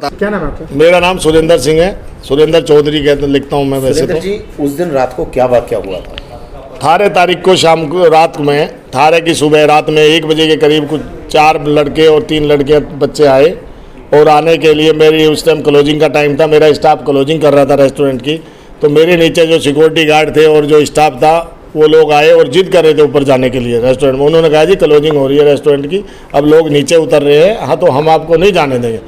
क्या नाम है आपका? मेरा नाम सुरेंद्र सिंह है, सुरेंद्र चौधरी कहते लिखता हूँ मैं। वैसे सुरेंद्र जी, उस दिन रात को क्या वाकया हुआ था? 18 तारीख को शाम को रात में 18 की सुबह रात में 1 बजे के करीब कुछ 4 लड़के और 3 लड़के बच्चे आए और आने के लिए मेरी उस टाइम क्लोजिंग का टाइम था, मेरा स्टाफ क्लोजिंग कर रहा था रेस्टोरेंट की। तो मेरे नीचे जो सिक्योरिटी गार्ड थे और जो स्टाफ था वो लोग आए और जिद कर रहे थे ऊपर जाने के लिए रेस्टोरेंट में। उन्होंने कहा जी क्लोजिंग हो रही है रेस्टोरेंट की, अब लोग नीचे उतर रहे हैं, हाँ तो हम आपको नहीं जाने देंगे।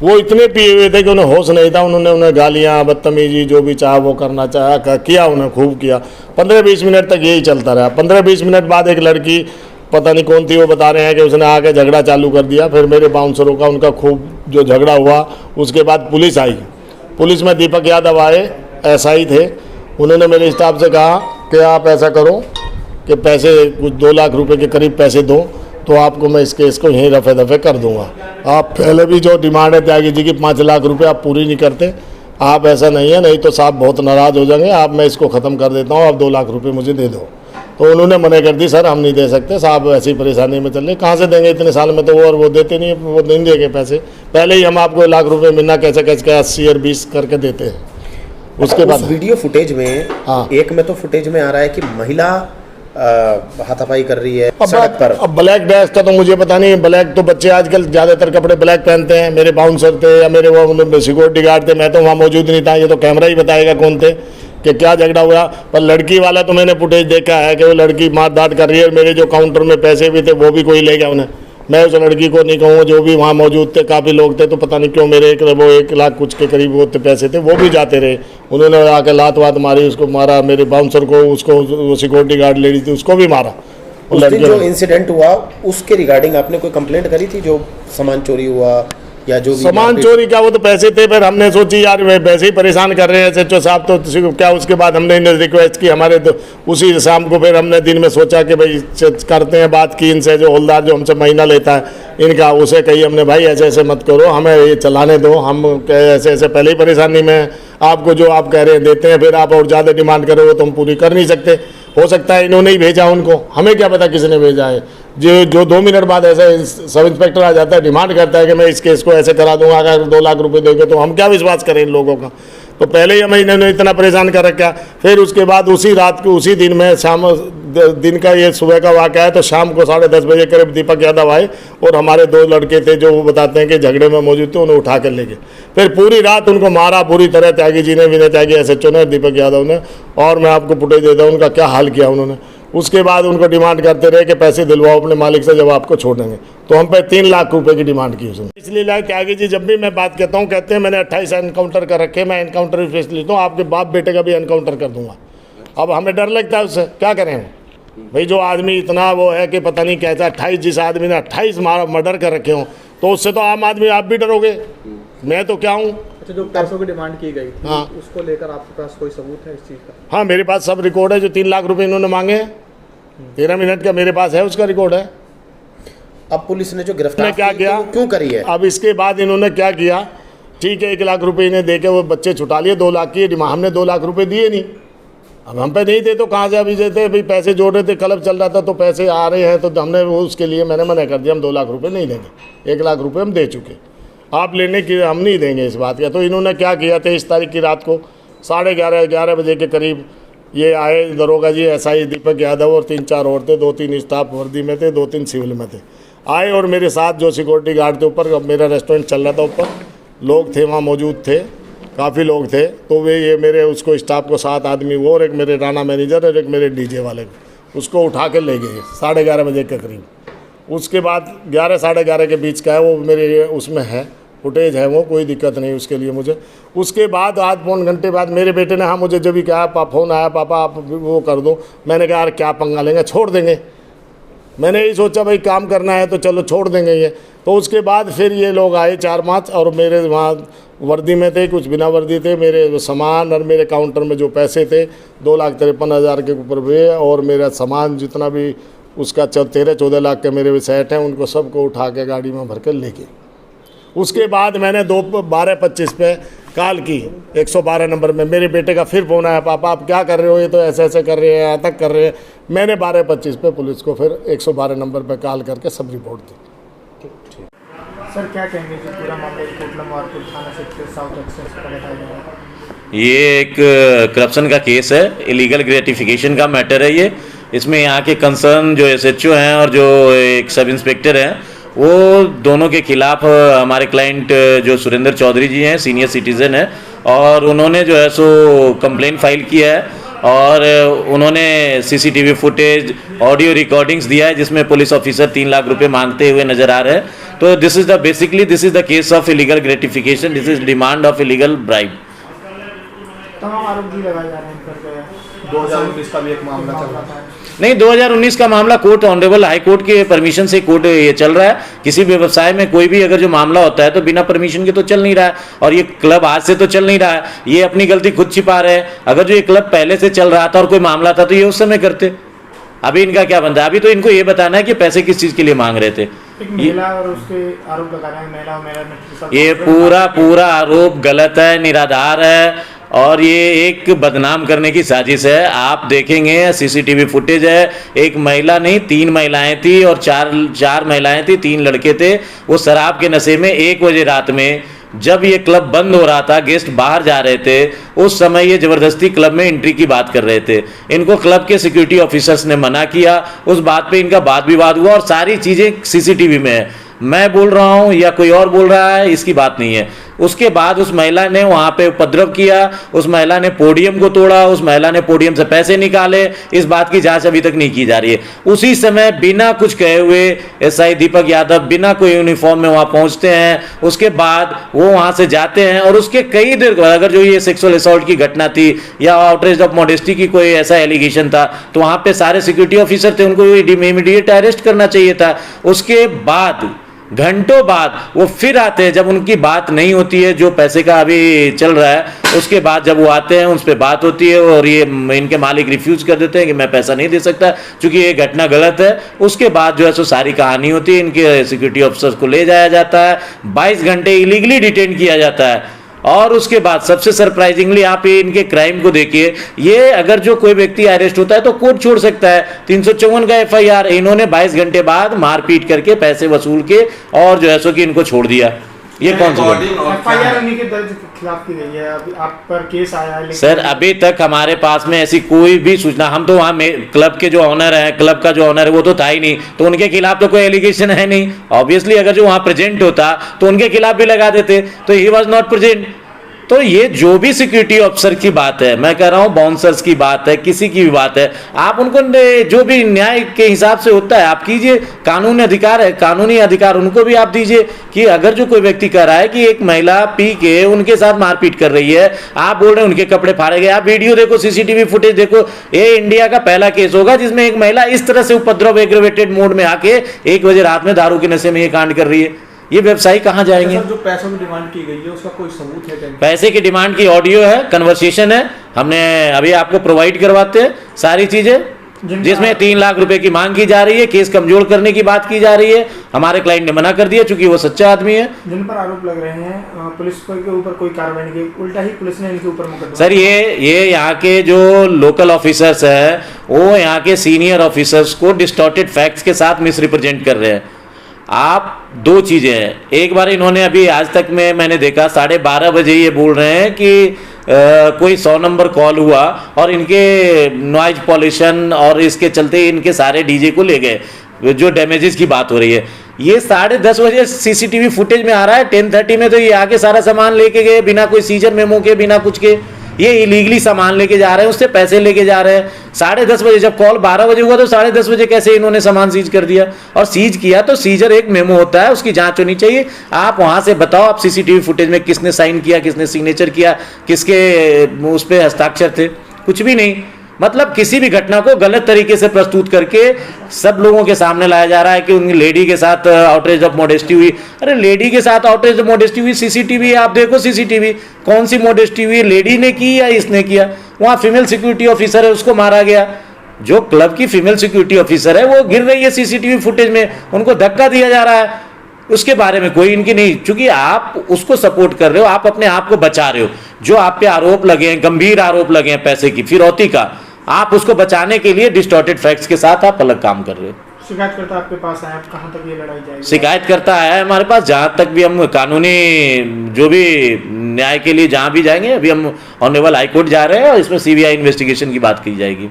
वो इतने पिए हुए थे कि उन्हें होश नहीं था। उन्होंने उन्हें गालियाँ बदतमीजी जो भी चाहा वो करना चाहा किया, उन्हें खूब किया। 15-20 मिनट तक यही चलता रहा। 15-20 मिनट बाद एक लड़की पता नहीं कौन थी, वो बता रहे हैं कि उसने आके झगड़ा चालू कर दिया। फिर मेरे बाउंसरों का उनका खूब जो झगड़ा हुआ, उसके बाद पुलिस आई। पुलिस में दीपक यादव आए, SI थे। उन्होंने मेरे स्टाफ से कहा कि आप ऐसा करो कि पैसे कुछ 2 लाख रुपए के करीब पैसे दो, तो आपको मैं इस केस को यहीं रफे दफे कर दूंगा। आप पहले भी जो डिमांड है त्यागी जी की 5 लाख रुपए आप पूरी नहीं करते, आप ऐसा नहीं है, नहीं तो साहब बहुत नाराज़ हो जाएंगे, आप मैं इसको ख़त्म कर देता हूँ, आप 2 लाख रुपए मुझे दे दो। तो उन्होंने मना कर दी, सर हम नहीं दे सकते साहब, ऐसी परेशानी में चल रहे, कहाँ से देंगे इतने साल में, तो वो और वो देते नहीं, वो नहीं देंगे पैसे। पहले ही हम आपको 1 लाख रुपए मिलना कैसे कैसे 80 और 20 करके देते हैं। उसके बाद वीडियो फुटेज में हाँ, एक में तो फुटेज में आ रहा है कि महिला हाथापाई कर रही है सड़क पर। अब ब्लैक ड्रेस का तो मुझे पता नहीं, ब्लैक तो बच्चे आजकल ज़्यादातर कपड़े ब्लैक पहनते हैं। मेरे बाउंसर थे या मेरे वो सिक्योरिटी गार्ड थे, मैं तो वहाँ मौजूद नहीं था, ये तो कैमरा ही बताएगा कौन थे कि क्या झगड़ा हुआ। पर लड़की वाला तो मैंने फुटेज देखा है कि वो लड़की मार दाट कर रही है। मेरे जो काउंटर में पैसे भी थे वो भी कोई ले गया उन्हें। मैं उस लड़की को नहीं कहूँगा, जो भी वहाँ मौजूद थे काफ़ी लोग थे, तो पता नहीं क्यों मेरे 1 लाख कुछ के करीब वो पैसे थे, वो भी जाते रहे। उन्होंने आके लात वात मारी, उसको मारा, मेरे बाउंसर को, उसको वो सिक्योरिटी गार्ड लेडी थी उसको भी मारा। उस दिन जो इंसिडेंट हुआ उसके रिगार्डिंग आपने कोई कंप्लेंट करी थी, जो सामान चोरी हुआ या जो भी सामान चोरी क्या, वो तो पैसे थे। फिर हमने सोची यार वैसे ही परेशान कर रहे हैं SHO साहब, तो क्या उसके बाद हमने इन्हें रिक्वेस्ट की हमारे, तो उसी शाम को फिर हमने दिन में सोचा कि भाई करते हैं बात की इनसे, जो हौलदार जो हमसे महीना लेता है इनका, उसे कही हमने भाई ऐसे ऐसे मत करो, हमें ये चलाने दो, हम ऐसे ऐसे पहले ही परेशानी में आपको जो आप कह रहे हैं देते हैं, फिर आप और ज़्यादा डिमांड करोगे तो हम पूरी कर नहीं सकते। हो सकता है इन्होंने ही भेजा उनको, हमें क्या पता किसने भेजा है। जो 2 मिनट बाद ऐसा सब इंस्पेक्टर आ जाता है, डिमांड करता है कि मैं इस केस को ऐसे करा दूंगा, अगर 2 लाख रुपए दोगे तो हम क्या विश्वास करें इन लोगों का। तो पहले ही हमें इन्होंने इतना परेशान कर रखा। फिर उसके बाद उसी रात को उसी दिन में शाम दिन का ये सुबह का वाक़या है, तो शाम को 10:30 बजे करीब दीपक यादव आए और हमारे 2 लड़के थे जो वो बताते हैं कि झगड़े में मौजूद थे, उन्हें उठा कर ले गए। फिर पूरी रात उनको मारा पूरी तरह, त्यागी जी ने, विनय त्यागी SHO ने, दीपक यादव ने, और मैं आपको फुटेज देता हूँ उनका क्या हाल किया उन्होंने। उसके बाद उनको डिमांड करते रहे कि पैसे दिलवाओ अपने मालिक से, जब आपको छोड़ेंगे। तो हम पे 3 लाख रुपए की डिमांड की उसने। इसलिए लाए त्यागी जी, जब भी मैं बात कहता हूँ कहते हैं मैंने 28 एनकाउंटर कर रखे, मैं एनकाउंटर भी फेस लेता हूँ, आपके बाप बेटे का भी एनकाउंटर कर दूंगा। अब हमें डर लगता है उससे, क्या करें हम भाई। जो आदमी इतना वो है कि पता नहीं कैसा 28, जिस आदमी ने 28 मर्डर कर रखे हों, तो उससे तो आम आदमी आप भी डरोगे, मैं तो क्या हूँ। अच्छा, जो पैसों की डिमांड की गई थी, हाँ, उसको लेकर आपके पास कोई सबूत है इस चीज़ का? हाँ मेरे पास सब रिकॉर्ड है, जो 3 लाख रुपए इन्होंने मांगे हैं 13 मिनट का मेरे पास है, उसका रिकॉर्ड है। अब पुलिस ने जो गिरफ्तार क्या किया, तो क्यों करी है? अब इसके बाद इन्होंने क्या किया, ठीक है 1 लाख रुपए इन्हें दे के वो बच्चे छुटा लिए, 2 लाख की डिमांड, हमने 2 लाख रुपए दिए नहीं। अब हम पे नहीं थे तो कहाँ से अभी देते भाई, पैसे जोड़ रहे थे, क्लब चल रहा था तो पैसे आ रहे हैं, तो हमने वो उसके लिए मैंने मना कर दिया, हम 2 लाख रुपए नहीं देंगे, 1 लाख रुपए हम दे चुके, आप लेने की हम नहीं देंगे इस बात का। तो इन्होंने क्या किया, 23 तारीख की रात को 11:30 बजे के करीब ये आए दरोगा जी, SI दीपक यादव और 3-4 और थे, 2-3 स्टाफ वर्दी में थे, 2-3 सिविल में थे, आए और मेरे साथ जो सिक्योरिटी गार्ड थे ऊपर, मेरा रेस्टोरेंट चल रहा था, ऊपर लोग थे वहाँ मौजूद थे, काफ़ी लोग थे। तो वे ये मेरे उसको स्टाफ को 7 आदमी, वो और एक मेरे राना मैनेजर और एक मेरे DJ वाले को, उसको उठा के ले गए 11:30 बजे के करीब। उसके बाद 11 साढ़े 11 के बीच का है वो, मेरे उसमें है फुटेज है, वो कोई दिक्कत नहीं उसके लिए मुझे। उसके बाद आध पौन घंटे बाद मेरे बेटे ने, हाँ मुझे जब भी कहा फ़ोन आया पापा आप वो कर दो, मैंने कहा यार क्या पंगा लेंगे, छोड़ देंगे। मैंने यही सोचा भाई काम करना है तो चलो छोड़ देंगे ये। तो उसके बाद फिर ये लोग आए 4-5 और मेरे वहाँ वर्दी में थे, कुछ बिना वर्दी थे, मेरे सामान और मेरे काउंटर में जो पैसे थे 2,53,000 के ऊपर हुए, और मेरा सामान जितना भी उसका 13-14 लाख के मेरे सेट हैं, उनको सबको उठा के गाड़ी में भर कर ले गए। उसके बाद मैंने 12:25 पे कॉल की 112 नंबर में, मेरे बेटे का फिर फ़ोन आया, पापा आप क्या कर रहे हो, ये तो ऐसे ऐसे कर रहे हैं, यहाँ तक कर रहे हैं। मैंने 12:25 पे पुलिस को फिर 112 नंबर पे कॉल करके सब रिपोर्ट दी। सर क्या कहेंगे जो पूरा मामला कोटला मारपुर थाना सेक्टर साउथ एक्सेस का बताया जा रहा है? ये एक करप्शन का केस है, इलीगल ग्रेटिफिकेशन का मैटर है ये। इसमें यहाँ के कंसर्न जो एसएचओ हैं और जो एक सब इंस्पेक्टर हैं, वो दोनों के खिलाफ हमारे क्लाइंट जो सुरेंद्र चौधरी जी हैं, सीनियर सिटीज़न है, और उन्होंने जो है सो कंप्लेंट फाइल किया है और उन्होंने सीसीटीवी फुटेज, ऑडियो रिकॉर्डिंग्स दिया है जिसमें पुलिस ऑफिसर 3 लाख रुपए मांगते हुए नजर आ रहे हैं। तो this is the case of illegal gratification, this is demand of illegal bribe. तमाम आरोप भी लगाए जा रहे हैं पर 2019 का भी एक मामला चल रहा था। नहीं, 2019 का मामला कोर्ट ऑनरेबल हाई कोर्ट के परमिशन से कोर्ट ये चल रहा है। किसी भी व्यवसाय में कोई भी अगर जो मामला होता है तो बिना परमिशन के तो चल नहीं रहा है, और ये क्लब आज से तो चल नहीं रहा है, ये अपनी गलती खुद छिपा रहे हैं। अगर जो ये क्लब पहले से चल रहा था और कोई मामला था तो ये उस समय करते। अभी इनका क्या बनता है? अभी तो इनको ये बताना है कि पैसे किस चीज के लिए मांग रहे थे। एक महिला और उसके आरोप लगा रहे हैं, महिला ये पूरा आरोप गलत है, निराधार है, और ये एक बदनाम करने की साजिश है। आप देखेंगे सीसीटीवी फुटेज है, एक महिला नहीं 3 महिलाएं थी और चार महिलाएं थी, 3 लड़के थे। वो शराब के नशे में 1 बजे रात में जब ये क्लब बंद हो रहा था, गेस्ट बाहर जा रहे थे, उस समय ये जबरदस्ती क्लब में एंट्री की बात कर रहे थे। इनको क्लब के सिक्योरिटी ऑफिसर्स ने मना किया, उस बात पे इनका वाद विवाद हुआ, और सारी चीजें सीसीटीवी में है। मैं बोल रहा हूं या कोई और बोल रहा है, इसकी बात नहीं है। उसके बाद उस महिला ने वहां पे उपद्रव किया, उस महिला ने पोडियम को तोड़ा, उस महिला ने पोडियम से पैसे निकाले। इस बात की जांच अभी तक नहीं की जा रही है। उसी समय बिना कुछ कहे हुए एसआई दीपक यादव बिना कोई यूनिफॉर्म में वहां पहुंचते हैं। उसके बाद वो वहां से जाते हैं और उसके कई देर बाद अगर जो ये सेक्सुअल असॉल्ट की घटना थी या आउटरेज ऑफ मॉडेस्टी की कोई ऐसा एलिगेशन था तो वहां पे सारे सिक्योरिटी ऑफिसर थे, उनको इमीडिएट अरेस्ट करना चाहिए था। उसके बाद घंटों बाद वो फिर आते हैं जब उनकी बात नहीं होती है, जो पैसे का अभी चल रहा है। उसके बाद जब वो आते हैं उस पर बात होती है और ये इनके मालिक रिफ्यूज कर देते हैं कि मैं पैसा नहीं दे सकता क्योंकि ये घटना गलत है। उसके बाद जो है सो सारी कहानी होती है, इनके सिक्योरिटी ऑफिसर्स को ले जाया जाता है, 22 घंटे इलीगली डिटेन किया जाता है। और उसके बाद सबसे सरप्राइजिंगली आप ये इनके क्राइम को देखिए, ये अगर जो कोई व्यक्ति अरेस्ट होता है तो कोर्ट छोड़ सकता है। 354 का एफआईआर, इन्होंने 22 घंटे बाद मारपीट करके पैसे वसूल के और जो है सो कि इनको छोड़ दिया। ये कौन सी एफआईआर उन्हीं के दर्ज खिलाफ की गई है? अभी आप पर केस आया है? सर अभी तक हमारे पास में ऐसी कोई भी सूचना, हम तो वहाँ क्लब के जो ऑनर है, क्लब का जो ऑनर है वो तो था ही नहीं, तो उनके खिलाफ तो कोई एलिगेशन है नहीं। ऑब्वियसली अगर जो वहाँ प्रेजेंट होता तो उनके खिलाफ भी लगा देते, तो ही वॉज नॉट प्रेजेंट। तो ये जो भी सिक्योरिटी ऑफिसर की बात है, मैं कह रहा हूं बाउंसर्स की बात है, किसी की भी बात है, आप उनको जो भी न्याय के हिसाब से होता है आप कीजिए। कानूनी अधिकार है, कानूनी अधिकार उनको भी आप दीजिए कि अगर जो कोई व्यक्ति कह रहा है कि एक महिला पी के उनके साथ मारपीट कर रही है, आप बोल रहे हैं उनके कपड़े फाड़े गए, आप वीडियो देखो, सीसीटीवी फुटेज देखो। ये इंडिया का पहला केस होगा जिसमें एक महिला इस तरह से उपद्रव एग्रेवेटेड मोड में आके 1 बजे रात में दारू के नशे में ये कांड कर रही है। ये व्यवसायी कहां जाएंगे? जो पैसों की डिमांड की गई है उसका कोई सबूत है क्या? पैसे की डिमांड की ऑडियो है, कन्वर्सेशन है, हमने अभी आपको प्रोवाइड करवाते हैं सारी चीजें, जिसमें 3 लाख रुपए की मांग की जा रही है, केस कमजोर करने की बात की जा रही है। हमारे क्लाइंट ने मना कर दिया चूंकि वो सच्चा आदमी है। जिन पर आरोप लग रहे हैं पुलिस के ऊपर कोई कार्रवाई नहीं की, उल्टा ही पुलिस ने इनके ऊपर मुकदमा। सर ये यहाँ के जो लोकल ऑफिसर्स है वो यहाँ के सीनियर ऑफिसर्स को डिस्टॉर्टेड फैक्ट्स के साथ मिसरिप्रेजेंट कर रहे हैं। आप 2 चीजें हैं, एक बार इन्होंने अभी आज तक में मैंने देखा 12:30 बजे ये बोल रहे हैं कि कोई 100 नंबर कॉल हुआ और इनके नॉइज पॉल्यूशन और इसके चलते इनके सारे डीजे को ले गए, जो डैमेजेस की बात हो रही है। ये 10:30 बजे सीसीटीवी फुटेज में आ रहा है। 10:30 में तो ये आके सारा सामान लेके गए बिना कोई सीजर मेमो के, बिना कुछ के। ये इलीगली सामान लेके जा रहे हैं, उससे पैसे लेके जा रहे हैं। 10:30 बजे जब कॉल 12 बजे हुआ तो 10:30 बजे कैसे इन्होंने सामान सीज कर दिया? और सीज किया तो सीजर एक मेमो होता है, उसकी जांच होनी चाहिए। आप वहां से बताओ, आप सीसीटीवी फुटेज में किसने साइन किया, किसने सिग्नेचर किया, किसके उस पर हस्ताक्षर थे? कुछ भी नहीं। मतलब किसी भी घटना को गलत तरीके से प्रस्तुत करके सब लोगों के सामने लाया जा रहा है कि उनकी लेडी के साथ आउटरेज ऑफ मॉडेस्टी हुई। अरे लेडी के साथ आउटरेज ऑफ मॉडेस्टी हुई, सीसीटीवी आप देखो, सीसीटीवी कौन सी मॉडेस्टी हुई, लेडी ने की या इसने किया? वहां फीमेल सिक्योरिटी ऑफिसर है, उसको मारा गया। जो क्लब की फीमेल सिक्योरिटी ऑफिसर है वो गिर रही है सीसीटीवी फुटेज में, उनको धक्का दिया जा रहा है। उसके बारे में कोई इनकी नहीं, क्योंकि आप उसको सपोर्ट कर रहे हो, आप अपने आप को बचा रहे हो। जो आप पे आरोप लगे हैं, गंभीर आरोप लगे हैं पैसे की फिरौती का, आप उसको बचाने के लिए डिस्टॉर्टेड फैक्ट्स के साथ आप अलग काम कर रहे हो। शिकायतकर्ता आपके पास आए, आप कहाँ तक ये लड़ाई जाएगी? शिकायत करता है हमारे पास, जहाँ तक भी हम कानूनी जो भी न्याय के लिए जहाँ भी जाएंगे, अभी हम ऑनरेबल हाई कोर्ट जा रहे हैं और इसमें सीबीआई इन्वेस्टिगेशन की बात की जाएगी।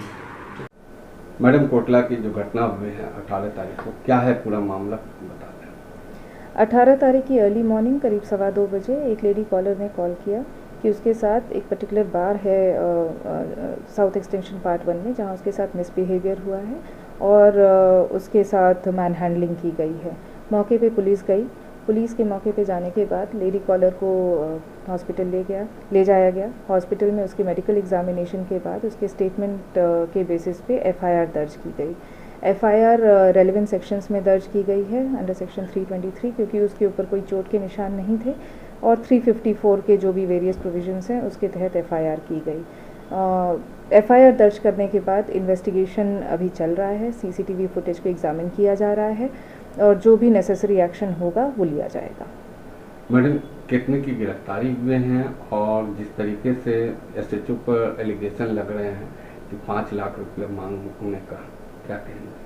मैडम, कोटला की जो घटना हुई है 18 तारीख को, क्या है पूरा मामला बता दें। 18 तारीख की अर्ली मॉर्निंग करीब 2:15 बजे एक लेडी कॉलर ने कॉल किया कि उसके साथ एक पर्टिकुलर बार है साउथ एक्सटेंशन पार्ट 1 में, जहां उसके साथ मिसबिहेवियर हुआ है और उसके साथ मैन हैंडलिंग की गई है। मौके पे पुलिस गई। पुलिस के मौके पे जाने के बाद लेडी कॉलर को हॉस्पिटल ले जाया गया। हॉस्पिटल में उसके मेडिकल एग्जामिनेशन के बाद उसके स्टेटमेंट के बेसिस पे एफआईआर दर्ज की गई। एफआईआर रेलेवेंट सेक्शंस में दर्ज की गई है अंडर सेक्शन 323, क्योंकि उसके ऊपर कोई चोट के निशान नहीं थे, और 354 के जो भी वेरियस प्रोविजंस हैं उसके तहत एफआईआर की गई। एफआईआर दर्ज करने के बाद इन्वेस्टिगेशन अभी चल रहा है। सीसीटीवी फुटेज को एग्जामिन किया जा रहा है और जो भी नेसेसरी एक्शन होगा वो लिया जाएगा। मैडम, कितने की गिरफ्तारी हुए हैं और जिस तरीके से एसएचओ पर एलिगेशन लग रहे हैं कि 5 लाख रुपये मांगने का, क्या कहेंगे?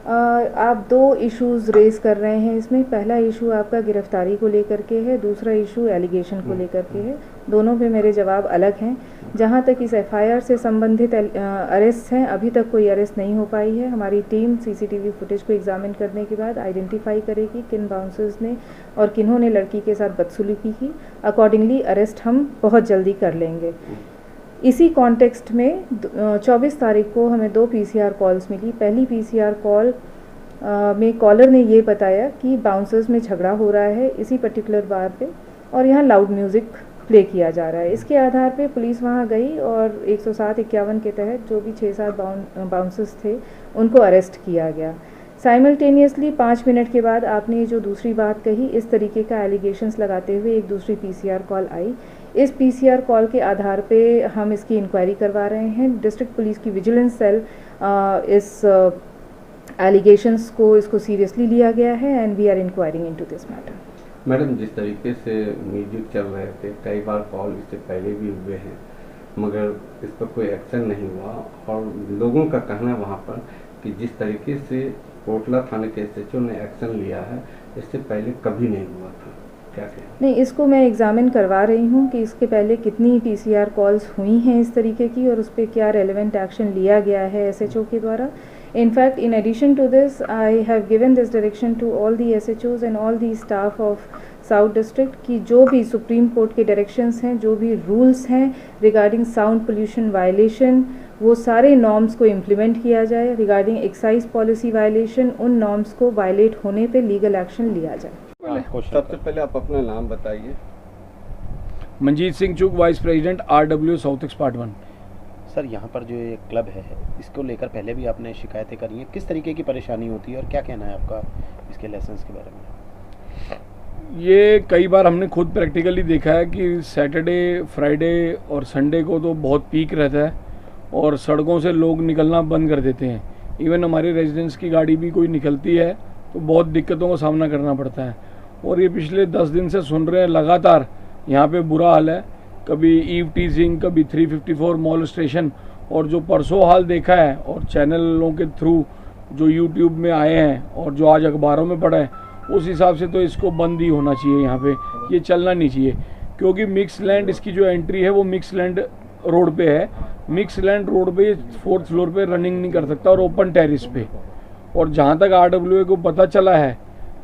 आप 2 इश्यूज रेज कर रहे हैं इसमें। पहला इशू आपका गिरफ्तारी को लेकर के है, दूसरा इशू एलिगेशन को लेकर के है। दोनों पे मेरे जवाब अलग हैं। जहां तक इस एफआईआर से संबंधित अरेस्ट हैं, अभी तक कोई अरेस्ट नहीं हो पाई है। हमारी टीम सीसीटीवी फुटेज को एग्जामिन करने के बाद आइडेंटिफाई करेगी किन बाउंसर्स ने और किन्होंने लड़की के साथ बदसलूकी की। अकॉर्डिंगली अरेस्ट हम बहुत जल्दी कर लेंगे। इसी कॉन्टेक्स्ट में 24 तारीख को हमें 2 पीसीआर कॉल्स मिली। पहली पीसीआर कॉल में कॉलर ने ये बताया कि बाउंसर्स में झगड़ा हो रहा है इसी पर्टिकुलर बार पे और यहाँ लाउड म्यूज़िक प्ले किया जा रहा है। इसके आधार पे पुलिस वहाँ गई और 107-51 के तहत जो भी 6-7 बाउंसर्स थे उनको अरेस्ट किया गया। साइमल्टेनियसली 5 मिनट के बाद आपने जो दूसरी बात कही, इस तरीके का एलिगेशंस लगाते हुए एक दूसरी पीसीआर कॉल आई। इस पीसीआर कॉल के आधार पे हम इसकी इंक्वायरी करवा रहे हैं। डिस्ट्रिक्ट पुलिस की विजिलेंस सेल इस एलिगेशंस को इसको सीरियसली लिया गया है and we are inquiring into this matter. Madam, जिस तरीके से म्यूजिक चल रहे थे, कई बार कॉल इससे पहले भी हुए हैं, मगर इस पर कोई एक्शन नहीं हुआ और लोगों का कहना वहाँ पर कि जिस तरीके से कोटला थाने के एसएचओ ने एक्शन लिया है, इससे पहले कभी नहीं हुआ था, क्या कहें? नहीं, इसको मैं एग्जामिन करवा रही हूँ कि इसके पहले कितनी पीसीआर कॉल्स हुई हैं इस तरीके की और उस पर क्या रेलेवेंट एक्शन लिया गया है एसएचओ के द्वारा। In fact in addition to this I have given this direction to all the SHOs and all the staff of south district कि जो भी सुप्रीम कोर्ट के डायरेक्शंस हैं, जो भी रूल्स हैं रिगार्डिंग साउंड पोल्यूशन वायलेशन, वो सारे नॉर्म्स को इम्प्लीमेंट किया जाए। रिगार्डिंग एक्साइज पॉलिसी वायलेशन, उन नॉर्म्स को वायलेट होने पे लीगल एक्शन लिया जाए। सबसे पहले आप अपना नाम बताइए। मंजीत सिंह चुग, vice president RW south x part 1। Sir, यहाँ पर जो ये क्लब है, इसको लेकर पहले भी आपने शिकायतें करी हैं, किस तरीके की परेशानी होती है और क्या कहना है आपका इसके लाइसेंस के बारे में? ये कई बार हमने खुद प्रैक्टिकली देखा है कि सैटरडे, फ्राइडे और संडे को तो बहुत पीक रहता है और सड़कों से लोग निकलना बंद कर देते हैं। इवन हमारे रेजिडेंट्स की गाड़ी भी कोई निकलती है तो बहुत दिक्कतों का सामना करना पड़ता है। और ये पिछले 10 दिन से सुन रहे हैं लगातार, यहाँ पे बुरा हाल है। कभी ईव टीजिंग, कभी 354 मॉलेस्टेशन, और जो परसों हाल देखा है और चैनलों के थ्रू जो यूट्यूब में आए हैं और जो आज अखबारों में पढ़ा है, उस हिसाब से तो इसको बंद ही होना चाहिए। यहाँ पे ये चलना नहीं चाहिए क्योंकि मिक्स लैंड, इसकी जो एंट्री है वो मिक्स लैंड रोड पे है। मिक्स लैंड रोड पे 4th फ्लोर पे रनिंग नहीं कर सकता और ओपन टेरिस पे। और जहाँ तक RWA को पता चला है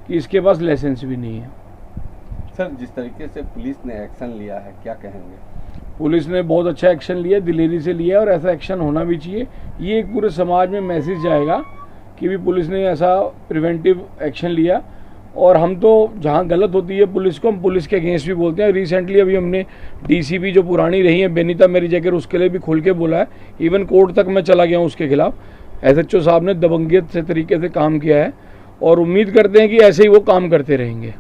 कि इसके पास लाइसेंस भी नहीं है। सर, जिस तरीके से पुलिस ने एक्शन लिया है, क्या कहेंगे? पुलिस ने बहुत अच्छा एक्शन लिया, दिलेरी से लिया और ऐसा एक्शन होना भी चाहिए। ये एक पूरे समाज में मैसेज जाएगा कि भी पुलिस ने ऐसा प्रिवेंटिव एक्शन लिया। और हम तो जहाँ गलत होती है पुलिस को, हम पुलिस के अगेंस्ट भी बोलते हैं। रिसेंटली अभी हमने DCP जो पुरानी रही है बेनीता मेरी जगह, उसके लिए भी खुल के बोला है। इवन कोर्ट तक मैं चला गया हूँ उसके खिलाफ। SHO साहब ने दबंगियत से तरीके से काम किया है और उम्मीद करते हैं कि ऐसे ही वो काम करते रहेंगे।